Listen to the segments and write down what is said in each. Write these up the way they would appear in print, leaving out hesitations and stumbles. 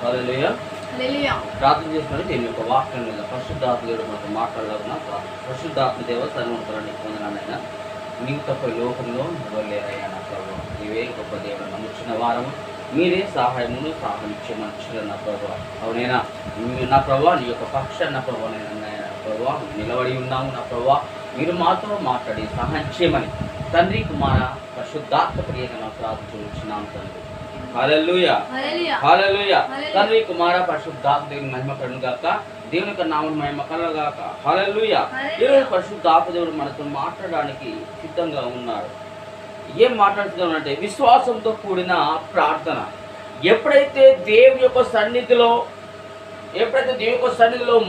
హల్లెలూయా. ప్రార్థన చేసినట్టు దీని యొక్క వాక్యం మీద పరిశుద్ధాత్మ దేవుడు మనకు మాట్లాడాలన్నా పరిశుద్ధాత్మ దేవ సర్వోత్తరాన్ని పొందినానైనా నీవు తప్ప లోకంలో ఇవ్వలేరయ్యా నా ప్రభావ. నీవే గొప్ప దేవుడు నమ్ముచున్న వారము మీరే సహాయమును సాధించమని నా ప్రభావ. అవునైనా నా ప్రభావ నీ యొక్క పక్షాన్ని నా ప్రభావ నా ప్రభావ నిలబడి ఉన్నాము నా ప్రభావ. మీరు మాతో మాట్లాడి సహాయం చేయమని తండ్రి కుమార పరిశుద్ధాత్మ ప్రియగా నా ప్రార్థించున్నాము తండ్రి. హల్లెలూయా హల్లెలూయా. తండ్రి కుమార పరిశుద్ధాత్మ దేవుని మహిమ కలుగుగాక, దేవుని యొక్క నామం మహిమ కలుగుగాక. హల్లెలూయా. ఈరోజు పరిశుద్ధాత్మ దేవుడు మనతో మాట్లాడడానికి సిద్ధంగా ఉన్నారు. ఏం మాట్లాడుతున్నాడంటే విశ్వాసంతో కూడిన ప్రార్థన. ఎప్పుడైతే దేవుని యొక్క సన్నిధిలో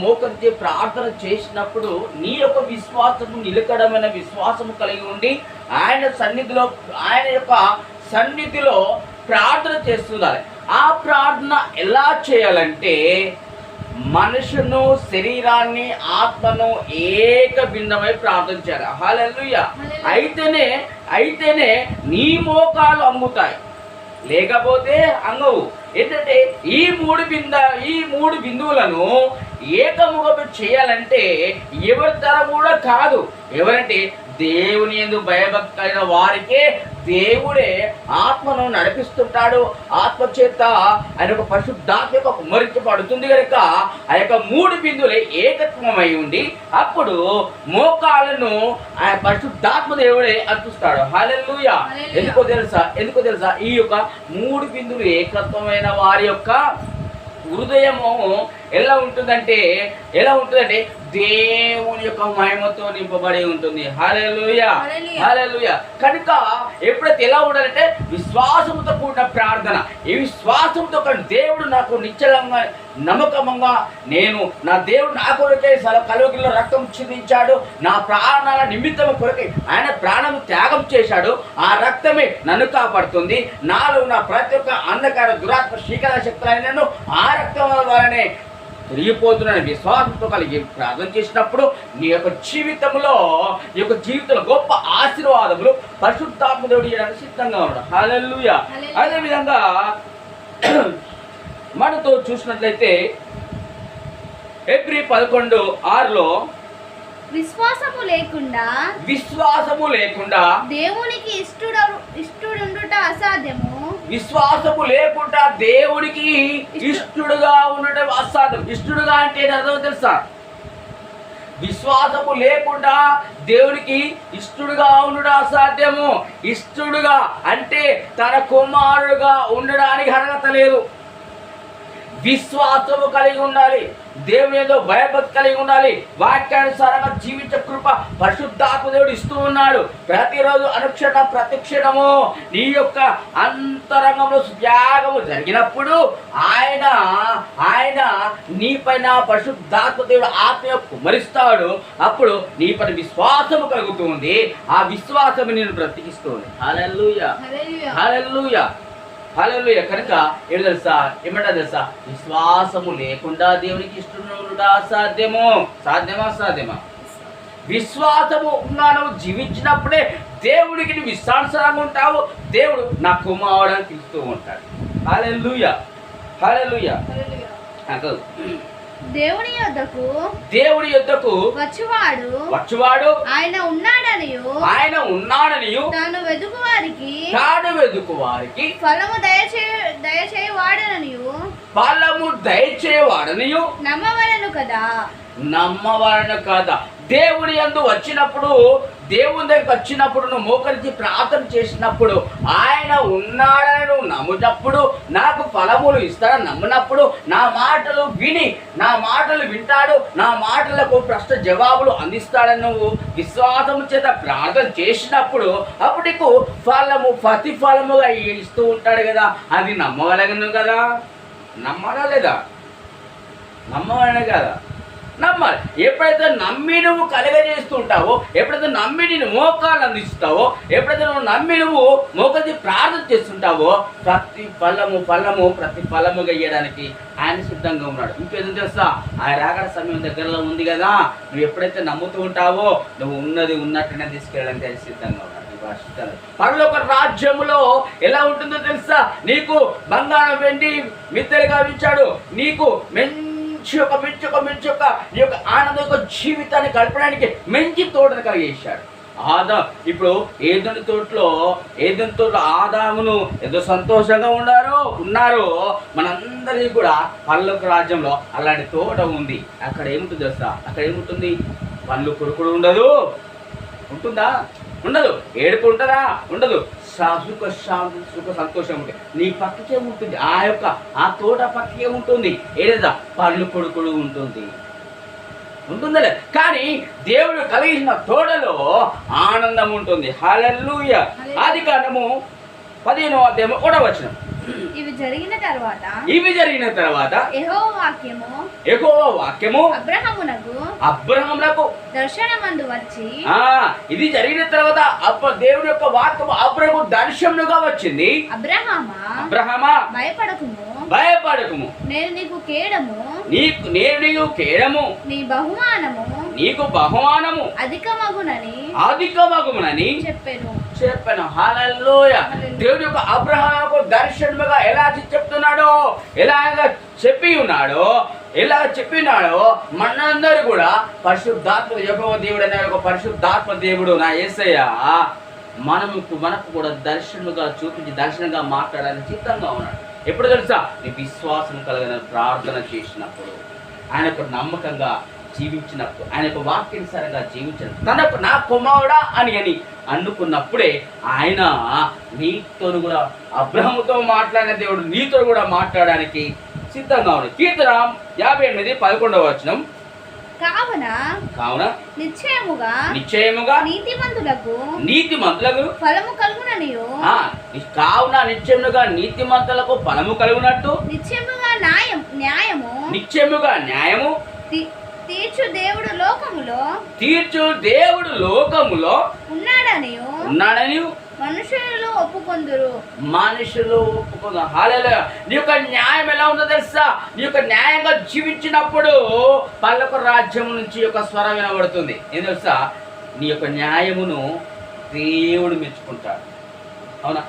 మోకరించి ప్రార్థన చేసినప్పుడు నీ యొక్క విశ్వాసము నిలకడమైన విశ్వాసము కలిగి ఉండి ఆయన యొక్క సన్నిధిలో ప్రార్థన చేస్తున్నారు. ఆ ప్రార్థన ఎలా చేయాలంటే మనుషును శరీరాన్ని ఆత్మను ఏక భిన్నమై ప్రార్థన చేయాలి. హల్లెలూయా. అయితేనే నీ మోకాలు అంగుతాయి, లేకపోతే అంగవు. ఏంటంటే ఈ మూడు బిందువులను ఏకముగా చేయాలంటే ఎవరి తరం కూడా కాదు. ఎవరంటే దేవుని యందు భయభక్తి అయిన వారికే దేవుడే ఆత్మను నడిపిస్తుంటాడు. ఆత్మ చేత ఆయన ఒక పరిశుద్ధాత్మ యొక్క కుమ్మరించబడుతుంది కనుక ఆ యొక్క మూడు బిందువులే ఏకత్వమై ఉండి అప్పుడు మోకాలను ఆయన పరిశుద్ధాత్మ దేవుడే అర్పిస్తాడు. హల్లెలూయా. ఎందుకో తెలుసా ఈ యొక్క మూడు బిందువులు ఏకత్వమైన వారి యొక్క హృదయము ఎలా ఉంటుందంటే దేవుని యొక్క మహిమతో నింపబడి ఉంటుంది. హల్లెలూయా హల్లెలూయా. కనుక ఎప్పుడైతే ఎలా ఉండాలంటే విశ్వాసంతో కూడిన ప్రార్థన. ఈ విశ్వాసంతో దేవుడు నాకు నిశ్చలంగా నమ్మకంగా నా దేవుడు నా కొరకే కలువగిలో రక్తం చిందించాడు, నా ప్రాణాల నిమిత్తం కొరకే ఆయన ప్రాణం త్యాగం చేశాడు. ఆ రక్తమే నన్ను కాపాడుతుంది. నాలో ఉన్న ప్రతి ఒక్క అంధకార దురాత్మ శీకర శక్తులైనను ఆ రక్తం వలనే తిరిగిపోతున్నాను. విశ్వాసంతో కలిగి ప్రార్థన చేసినప్పుడు నీ యొక్క జీవితంలో గొప్ప ఆశీర్వాదములు పరిశుద్ధాత్మ దేవుడు చేయడానికి సిద్ధంగా ఉన్నాడు. హల్లెలూయా. అదేవిధంగా మనతో చూసినట్లయితే Hebrews 11:6 విశ్వాసము లేకుండా దేవునికి ఇష్టడుండుట అసాధ్యము. విశ్వాసము లేకుండా దేవుడికి ఇష్టడుగా ఉండటం అసాధ్యం. ఇష్టడుగా అంటే అర్థం తెలుసా? విశ్వాసము లేకుండా దేవుడికి ఇష్టడుగా ఉండడం అసాధ్యము. ఇష్టడుగా అంటే తన కుమారుడుగా ఉండడానికి అర్హత లేదు. విశ్వాసము కలిగి ఉండాలి, దేవుని ఏదో భయభక్తి కలిగి ఉండాలి, వాక్యానుసారంగా జీవించే కృప పరిశుద్ధాత్మ దేవుడు ఇస్తూ ఉన్నాడు. ప్రతిరోజు ప్రతిక్షణము నీ యొక్క అంతరంగంలో త్యాగము జరిగినప్పుడు ఆయన నీపైన పరిశుద్ధాత్మ దేవుడు ఆత్మ కుమ్మరిస్తాడు. అప్పుడు నీ పైన విశ్వాసము కలుగుతుంది. ఆ విశ్వాసము నేను బ్రతికిస్తుంది. హల్లెలూయా హల్లెలూయా హల్లెలూయా. కనుక ఏమంటా తెలుసా? విశ్వాసము లేకుండా దేవునికి ఇష్టడుట సాధ్యమా? విశ్వాసము ఉన్నాను జీవించినప్పుడే దేవుడికి నువ్వు విశ్వాసంగా ఉంటావు. దేవుడు నా కుమారుడు అని పిలుస్తూ ఉంటాడు. హల్లెలూయా హల్లెలూయా. దేవుని యొద్దకు వచ్చువాడు ఆయన ఉన్నాడనియు తాను వెదుకు వారికి ఫలము దయచేయవాడనియు నమ్మవలెను కదా. దేవుని యందు దేవుని దగ్గరికి వచ్చినప్పుడు నువ్వు మోకరించి ప్రార్థన చేసినప్పుడు ఆయన ఉన్నాడని నువ్వు నమ్మునప్పుడు నాకు ఫలములు ఇస్తాడని నమ్మినప్పుడు నా మాటలు వింటాడు, నా మాటలకు ప్రశ్న జవాబులు అందిస్తాడని నువ్వు విశ్వాసము చేత ప్రార్థన చేసినప్పుడు అప్పుడు నీకు ప్రతిఫలముగా ఇస్తూ ఉంటాడు కదా. అది నమ్మగలను కదా? నమ్మాలా లేదా? నమ్మగలనే కదా? నమ్మాలి. ఎప్పుడైతే నమ్మి నువ్వు కలగజేస్తూ ఉంటావో, ఎప్పుడైతే నమ్మి నేను మోకాలు అందిస్తావో, ఎప్పుడైతే నువ్వు నమ్మి నువ్వు మోకరించి ప్రార్థన చేస్తుంటావో ప్రతిఫలముగా ఇవ్వడానికి ఆయన సిద్ధంగా ఉన్నాడు. ఇంకేదో తెలుసా? ఆయన రాకడ సమయం దగ్గరలో ఉంది కదా. నువ్వు ఎప్పుడైతే నమ్ముతూ ఉంటావో నువ్వు ఉన్నది ఉన్నట్టునే తీసుకెళ్ళడానికి ఆయన సిద్ధంగా ఉన్నాడు. రాసిస్తాను. పరలోక రాజ్యములో ఎలా ఉంటుందో తెలుసా? నీకు బంగారం వెండి మిద్దెలుగా ఇచ్చాడు. నీకు మంచి ఒక నీ యొక్క ఆనంద యొక్క జీవితాన్ని గడపడానికి మంచి తోటను కలిగేశాడు. ఇప్పుడు ఏదెను తోటలో ఆదామును ఎంతో సంతోషంగా ఉన్నారు. మనందరికీ కూడా పరలోక రాజ్యంలో అలాంటి తోట ఉంది. అక్కడ ఏముంటుంది తెలుసా? అక్కడ ఏముంటుంది? పళ్ళు కొడుకుడు ఉండదు. ఉంటుందా? ఉండదు. ఏడుపు ఉంటుందా? ఉండదు. సుఖ సంతోషం ఉంటుంది. నీ పక్కకే ఉంటుంది. ఆ తోట పక్కకే ఉంటుంది. ఏదైనా పళ్ళు కొడుకుడు ఉంటుంది. ఉంటుందలే. కానీ దేవుడు కలిగిన తోటలో ఆనందం ఉంటుంది. హల్లెలూయా. ఆదికాండము 15వ అధ్యాయము 1వ వచనం. ఇవి జరిగిన తర్వాత యెహోవా వాక్యము అబ్రహామునకు దర్శనమందు వచ్చి, ఇది జరిగిన తర్వాత దేవుని యొక్క వాక్యము అబ్రహాము దర్శనముగా వచ్చింది. అబ్రహామా భయపడకుము, నేను నీకు కేడము, నీకు బహుమానము అధికమగునని చెప్పాను. హల్లెలూయా. దేవుని యొక్క అబ్రహాముకు దర్శనముగా ఎలా చెప్పినాడో మనందరూ కూడా పరిశుద్ధాత్మ యెహోవా దేవుడు అనే ఒక పరిశుద్ధాత్మ దేవుడు నా యేసయ్య మనకు కూడా దర్శనముగా చూపించి దర్శనంగా మాట్లాడాలని చిత్తంగా ఉన్నాడు. ఎప్పుడు తెలుసా? నీ విశ్వాసం కలిగిన ప్రార్థన చేసినప్పుడు, ఆయనకు నమ్మకంగా జీవించినప్పుడు, ఆయనకు వాక్యానుసారంగా జీవించినప్పుడు, తనకు నా కుమారుడా అని అనుకున్నప్పుడే ఆయన నీతో కూడా అబ్రహాముతో మాట్లాడిన దేవుడు నీతో కూడా మాట్లాడడానికి సిద్ధంగా ఉన్నాడు. కీర్తన 58:11వ వచనం. కావున నిశ్చయముగా నీతిమంతులకు ఫలము కలుగుననియు, కావున నీతిమంతులకు ఫలము కలుగునట్టు నిశ్చయముగా న్యాయము తీర్చు దేవుడు లోకములో ఉన్నాడని మనుషులు ఒప్పుకొందరు. హల్లెలూయా. నీ యొక్క న్యాయం ఎలా ఉందో తెలుసా? నీ యొక్క న్యాయంగా జీవించినప్పుడు పరలోక రాజ్యం నుంచి ఒక స్వరం వినబడుతుంది. ఏం తెలుసా? నీ యొక్క న్యాయమును దేవుడు మెచ్చుకుంటాడు. అవునా?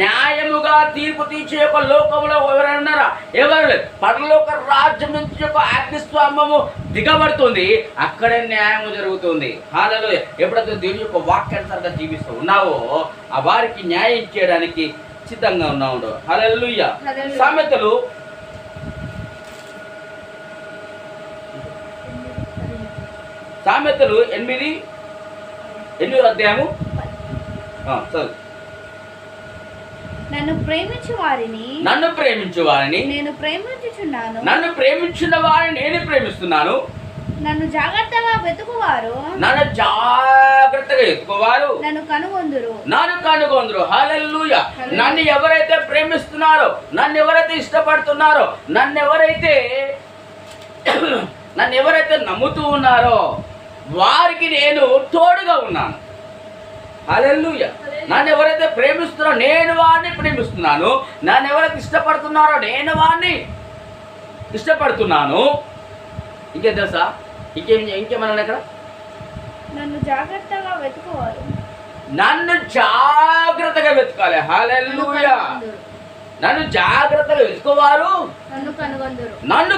న్యాయముగా తీర్పు తీర్చే యొక్క లోకంలో ఎవరైనా ఉన్నారా? ఎవరు లేదు. పరలోక రాజ్యం నుంచి యొక్క అగ్నిస్తంభము దిగబడుతుంది. అక్కడే న్యాయము జరుగుతుంది. హల్లెలూయా. ఎప్పుడైతే దేవుని యొక్క వాక్యానుసారంగా జీవిస్తూ ఉన్నావో ఆ వారికి న్యాయం చేయడానికి సిద్ధంగా ఉన్నాడు. హల్లెలూయా. సామెతలు 8వ అధ్యాయము. నన్ను ప్రేమించు వారిని నేను ప్రేమించుచున్నాను. నన్ను ప్రేమించిన వారిని నేను ప్రేమిస్తున్నాను. నన్ను జాగ్రత్తగా వెతుకువారు నన్ను కనుగొందురు. హల్లెలూయా. నన్ను ఎవరైతే ప్రేమిస్తున్నారో, నన్ను ఎవరైతే ఇష్టపడుతున్నారో, నన్ను ఎవరైతే నమ్ముతూ ఉన్నారో వారికి నేను తోడుగా ఉన్నాను. హల్లెలూయా. నన్ను ఎవరైతే ప్రేమిస్తున్నారో నేను వారిని ప్రేమిస్తున్నాను. నన్ను ఎవరైతే ఇష్టపడుతున్నారో నేను వారిని ఇష్టపడుతున్నాను. ఇంకేం తెలుసా? ఇంకేమన్నా ఇక్కడ? నన్ను జాగ్రత్తగా వెతకాలి. హల్లెలూయా. నన్ను జాగ్రత్తగా వెతుకోవారు నన్ను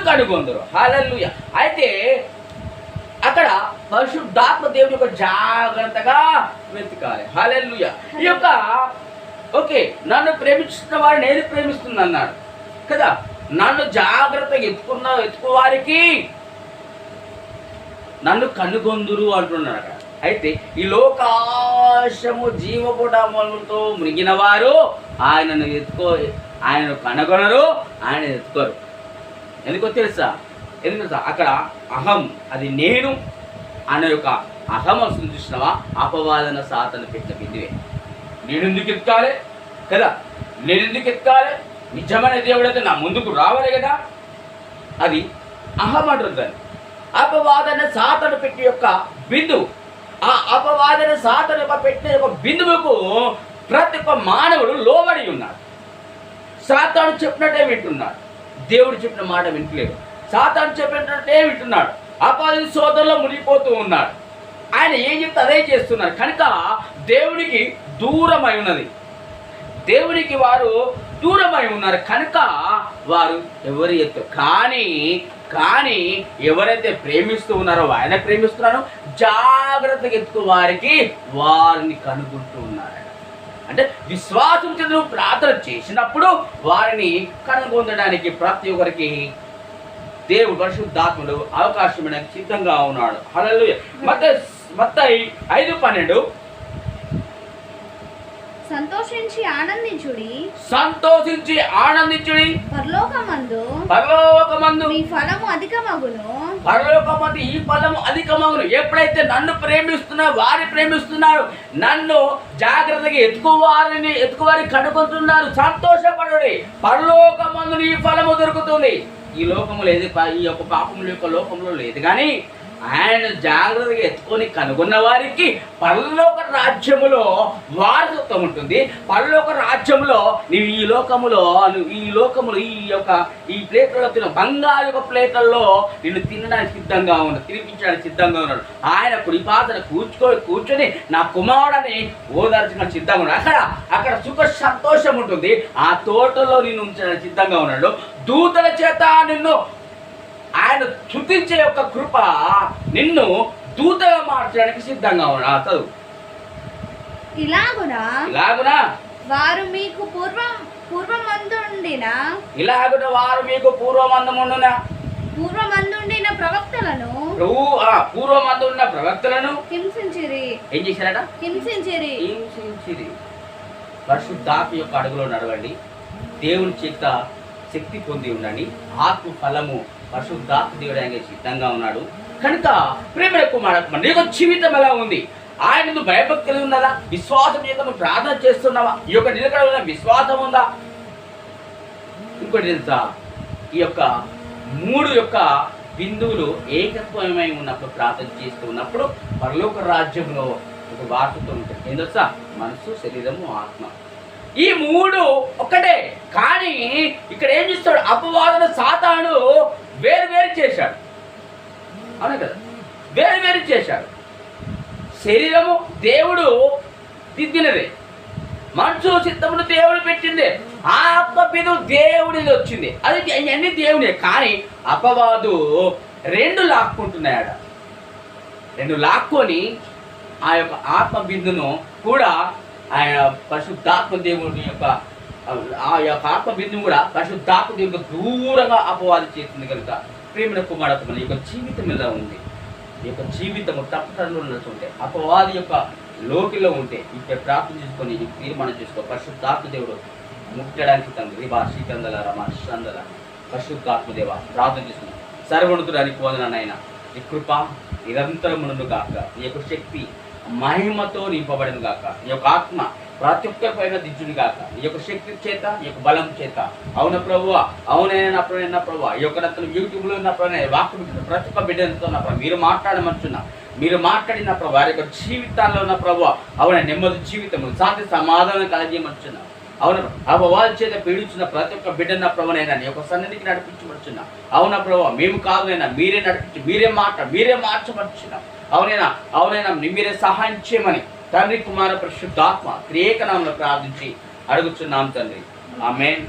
కనుగొందురు. హల్లెలూయా. అయితే అక్కడ పరిశుద్ధాత్మ దేవుని యొక్క జాగ్రత్తగా వెతకాలి. హల్లెలూయా. ఈ యొక్క నన్ను ప్రేమిస్తున్న వారు నేను ప్రేమిస్తున్నా అన్నాడు కదా. నన్ను జాగ్రత్తగా ఎత్తుకోవారికి నన్ను కనుగొందురు అంటున్నాడు అక్కడ. అయితే ఈ లోకాశము జీవపుటములతో మృగిన వారు ఆయనను కనుగొనరు, ఆయన ఎత్తుకోరు. ఎందుకో తెలుసా? అక్కడ అహం, అది నేను అనే యొక్క అహం అసలు చూసినావా? అపవాదన సాతను పెట్టిన బిందువే. నేను ఎందుకు ఎత్తుకాలి కదా? నిజమైన దేవుడైతే నా ముందుకు రావాలి కదా. అది అహం అంటుంది. అపవాదన సాతను పెట్టి యొక్క బిందువు, ఆ అపవాదన సాతను యొక్క పెట్టిన యొక్క బిందువుకు ప్రతి ఒక్క మానవుడు లోబడి ఉన్నాడు. సాతాను చెప్పినట్టే వింటున్నాడు, దేవుడు చెప్పిన మాట వింటలేదు. సాతాను చెప్పినట్టే వింటున్నాడు, అపవాది సోదరులో మునిగిపోతూ ఉన్నాడు. ఆయన ఏం చెప్తే అదే చేస్తున్నారు కనుక దేవునికి దూరమై ఉన్నది. దేవునికి వారు దూరమై ఉన్నారు కనుక వారు ఎవరి ఎత్తు కానీ ఎవరైతే ప్రేమిస్తూ ఉన్నారో ఆయన ప్రేమిస్తున్నారో జాగ్రత్తగా ఎత్తుకు వారిని కనుగొంటూ ఉన్నారు. అంటే విశ్వాసం చెందిన ప్రార్థన చేసినప్పుడు వారిని కనుగొనడానికి ప్రతి ఒక్కరికి దేవుడు పరిశుద్ధాత్ముడు అవకాశం ఇవ్వడానికి సిద్ధంగా ఉన్నాడు. హల్లెలూయా. మత్తయి 5:12 సంతోషించి ఆనందించుడి పరలోకమందు మీ ఫలము అధికమగును. పరలోకమందు ఈ ఫలము అధికమగును. ఎప్పుడైతే నన్ను వారి ప్రేమిస్తున్నారు, నన్ను జాగ్రత్తగా ఎత్తుకువారి కనుగొంటున్నారు, సంతోషపడుడి. పరలోకమందు ఈ ఫలము దొరుకుతుంది. ఈ లోకము లేదు, ఈ యొక్క పాపముల యొక్క లోకంలో లేదు, కానీ ఆయన జాగ్రత్తగా ఎత్తుకొని కనుగొన్న వారికి పరలోక రాజ్యములో వారసత్వం ఉంటుంది. పరలోక రాజ్యములో నీవు ఈ లోకములో ఈ ప్లేట్లలో తిన బంగారు యొక్క ప్లేట్లలో నిన్ను తినడానికి సిద్ధంగా ఉన్నాడు, తినిపించడానికి సిద్ధంగా ఉన్నాడు. ఆయన కుడిపాదన కూర్చొని నా కుమారుడని ఓదార్చడానికి సిద్ధంగా ఉన్నాడు. అక్కడ సుఖ సంతోషం ఉంటుంది. ఆ తోటలో నిన్ను ఉంచడానికి సిద్ధంగా ఉన్నాడు. దూతల చేత నిన్ను ఆయన స్తుతించే యొక్క కృప నిన్ను దూతగా మార్చడానికి సిద్ధంగా ఉన్నాడు. ఇలాగునా వారు మీకు పూర్వమందుండిన ప్రవక్తలను హింసించిరి. ఏం చేశారట? హింసించిరి. పరిశుద్ధాత్మ యొక్క అడుగులో నడవండి. దేవుని చేత శక్తి పొంది ఉండండి. ఆత్మ ఫలము పరిశుద్ధాత్మ దేవుడు ఆయన సిద్ధంగా ఉన్నాడు కనుక ప్రేమ కుమారుడు నీకు జీవితం ఎలా ఉంది? ఆయన నువ్వు భయభక్తి కలిగి ఉన్నదా? విశ్వాసం చేత నువ్వు ప్రార్థన చేస్తున్నావా? ఈ యొక్క నిలకడ విశ్వాసం ఉందా? ఇంకోటి తెలుసా, ఈ యొక్క 3 యొక్క బిందువులు ఏకత్వమై ఉన్నప్పుడు ప్రార్థన చేస్తూ ఉన్నప్పుడు పరలోక రాజ్యంలో ఒక వారసత్వం ఉంటుంది. ఏం తెలుసా? మనసు, శరీరము, ఆత్మ. ఈ 3 ఒక్కటే. కానీ ఇక్కడ ఏం చేస్తాడు? అపవాదన సాతాను వేరు చేశాడు. అవునా కదా? వేరు చేశాడు. శరీరము దేవుడు దిద్దినదే, మనసు చిత్తమును దేవుడు పెట్టింది, ఆత్మ బిందు దేవుడిది వచ్చింది. అది అన్ని దేవుడే. కానీ అపవాదు 2 లాక్కుంటున్నాడు. 2 లాక్కొని ఆ యొక్క ఆత్మ బిందును కూడా ఆయన పరిశుద్ధాత్మ దేవుని యొక్క ఆత్మ బిందువు కూడా పరిశుద్ధాత్మ దేవునికి దూరంగా అపవాది చేస్తుంది. కనుక ప్రేమ కుమారత్మ ఈ యొక్క జీవితం ఎలా ఉంది? ఈ యొక్క జీవితము తప్పుటలో ఉంటే అపవాది యొక్క లోకిలో ఉంటే ఇక్కడ ప్రార్థన చేసుకొని తీర్మానం చేసుకో. పరిశుద్ధాత్మ దేవుడు ముట్టడానికి శ్రీకందల రమాందల పరిశుద్ధాత్మ దేవ ప్రార్థన చేసుకుని సర్వణుతుడానికి వందనాయన. ఈ కృప నిరంతరమును గాక, ఈ యొక్క శక్తి మహిమతో నింపబడిన గాక, ఈ యొక్క ఆత్మ ప్రతి ఒక్కరి పైన దించుని గాక, ఈ యొక్క శక్తి చేత, ఈ యొక్క బలం చేత. అవున ప్రభువ, అవునైనా ప్రభువ, ఈ యొక్క నన్ను యూట్యూబ్లో ఉన్న వాక్యం ప్రతి ఒక్క బిడ్డలతో ఉన్న ప్రభు మీరు మాట్లాడమనుచున్నా, మీరు మాట్లాడిన ప్రభు వారి యొక్క జీవితాల్లో ఉన్న ప్రభు అవున నెమ్మది జీవితము శాంతి సమాధానం కలగజేయమనుచున్నా. అవును అపవాది చేత పీడించిన ప్రతి ఒక్క బిడ్డన్న ప్రభునైనా నీ యొక్క సన్నిధికి నడిపించమనుచున్నా. అవునా ప్రభు మేము కాదునైనా మీరే నడిపించి మీరే మార్చమనుచున్నా. అవునైనా మీరే సహాయం చేయమని తండ్రి కుమార పరిశుద్ధాత్మ త్రియేకనామములో ప్రార్థించి అడుగుచున్నాం తండ్రి. ఆమేన్.